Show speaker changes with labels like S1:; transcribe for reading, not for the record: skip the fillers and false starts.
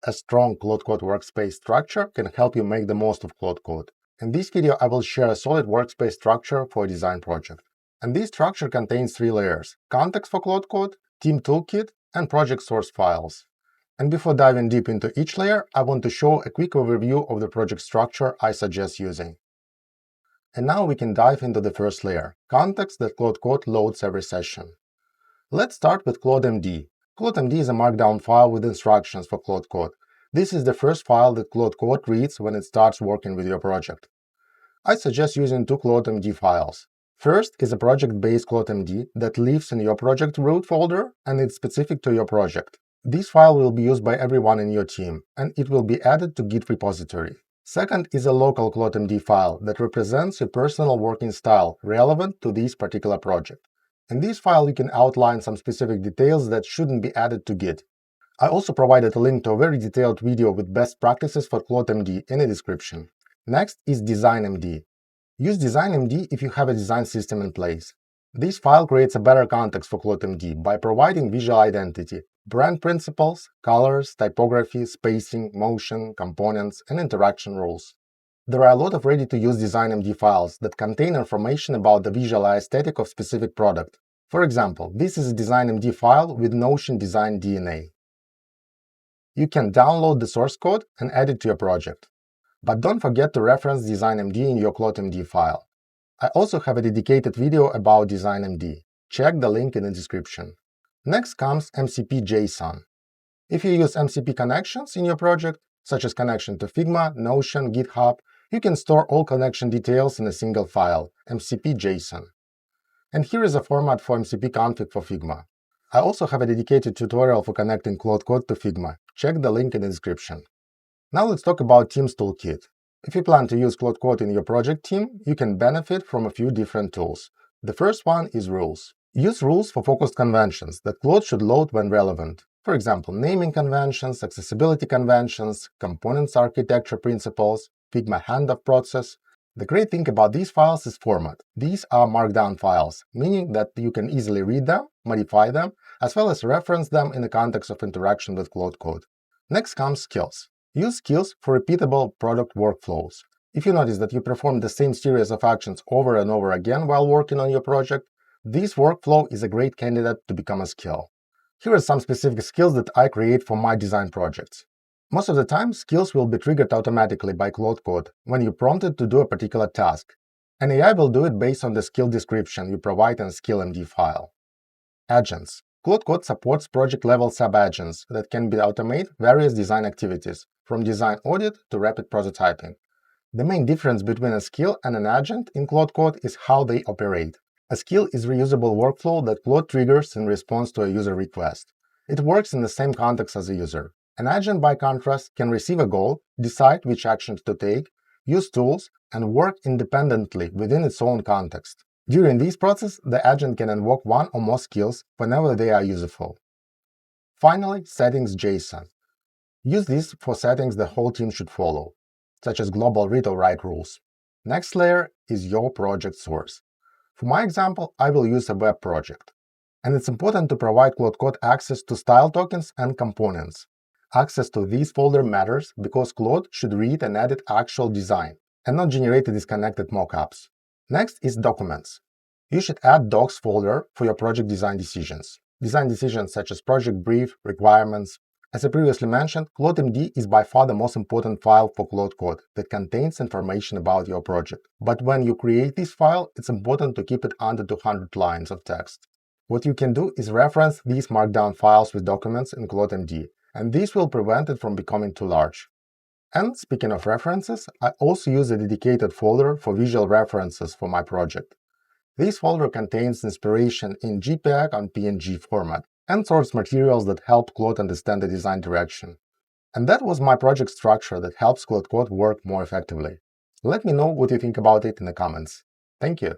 S1: a strong Claude Code workspace structure can help you make the most of Claude Code. In this video, I will share a solid workspace structure for a design project. And this structure contains 3 layers: context for Claude Code, team toolkit, and project source files. And before diving deep into each layer, I want to show a quick overview of the project structure I suggest using. And now we can dive into the first layer, context that Claude Code loads every session. Let's start with ClodeMD. ClodeMD is a markdown file with instructions for Claude Code. This is the first file that Claude Code reads when it starts working with your project. I suggest using 2 ClodeMD files. First is a project-based ClodeMD that lives in your project root folder and is specific to your project. This file will be used by everyone in your team, and it will be added to Git repository. Second is a local ClodeMD file that represents your personal working style relevant to this particular project. In this file, you can outline some specific details that shouldn't be added to Git. I also provided a link to a very detailed video with best practices for ClodeMD in the description. Next is DesignMD. Use DesignMD if you have a design system in place. This file creates a better context for ClodeMD by providing visual identity, brand principles, colors, typography, spacing, motion, components, and interaction rules. There are a lot of ready-to-use DesignMD files that contain information about the visual aesthetic of specific product. For example, this is a DesignMD file with Notion design DNA. You can download the source code and add it to your project. But don't forget to reference DesignMD in your ClodeMD file. I also have a dedicated video about DesignMD. Check the link in the description. Next comes MCP.json. If you use MCP connections in your project, such as connection to Figma, Notion, GitHub, you can store all connection details in a single file, MCP.json. And here is a format for MCP config for Figma. I also have a dedicated tutorial for connecting Claude Code to Figma. Check the link in the description. Now let's talk about Team's toolkit. If you plan to use Claude Code in your project team, you can benefit from a few different tools. The first one is rules. Use rules for focused conventions that Claude should load when relevant. For example, naming conventions, accessibility conventions, components architecture principles, Figma handoff process. The great thing about these files is format. These are markdown files, meaning that you can easily read them, modify them, as well as reference them in the context of interaction with Claude Code. Next comes skills. Use skills for repeatable product workflows. If you notice that you perform the same series of actions over and over again while working on your project, this workflow is a great candidate to become a skill. Here are some specific skills that I create for my design projects. Most of the time, skills will be triggered automatically by Claude Code when you're prompted to do a particular task, and AI will do it based on the skill description you provide in a SkillMD file. Agents. Claude Code supports project-level sub-agents that can automate various design activities, from design audit to rapid prototyping. The main difference between a skill and an agent in Claude Code is how they operate. A skill is a reusable workflow that Claude triggers in response to a user request. It works in the same context as a user. An agent, by contrast, can receive a goal, decide which actions to take, use tools, and work independently within its own context. During this process, the agent can invoke one or more skills whenever they are useful. Finally, settings.json. Use this for settings the whole team should follow, such as global read or write rules. Next layer is your project source. For my example, I will use a web project. And it's important to provide Claude Code access to style tokens and components. Access to this folder matters because Claude should read and edit actual design, and not generate disconnected mockups. Next is documents. You should add docs folder for your project design decisions. Design decisions such as project brief, requirements. As I previously mentioned, ClodeMD is by far the most important file for Claude Code that contains information about your project. But when you create this file, it's important to keep it under 200 lines of text. What you can do is reference these markdown files with documents in ClodeMD, and this will prevent it from becoming too large. And speaking of references, I also use a dedicated folder for visual references for my project. This folder contains inspiration in JPEG and PNG format, and source materials that help Claude understand the design direction. And that was my project structure that helps Claude Code work more effectively. Let me know what you think about it in the comments. Thank you!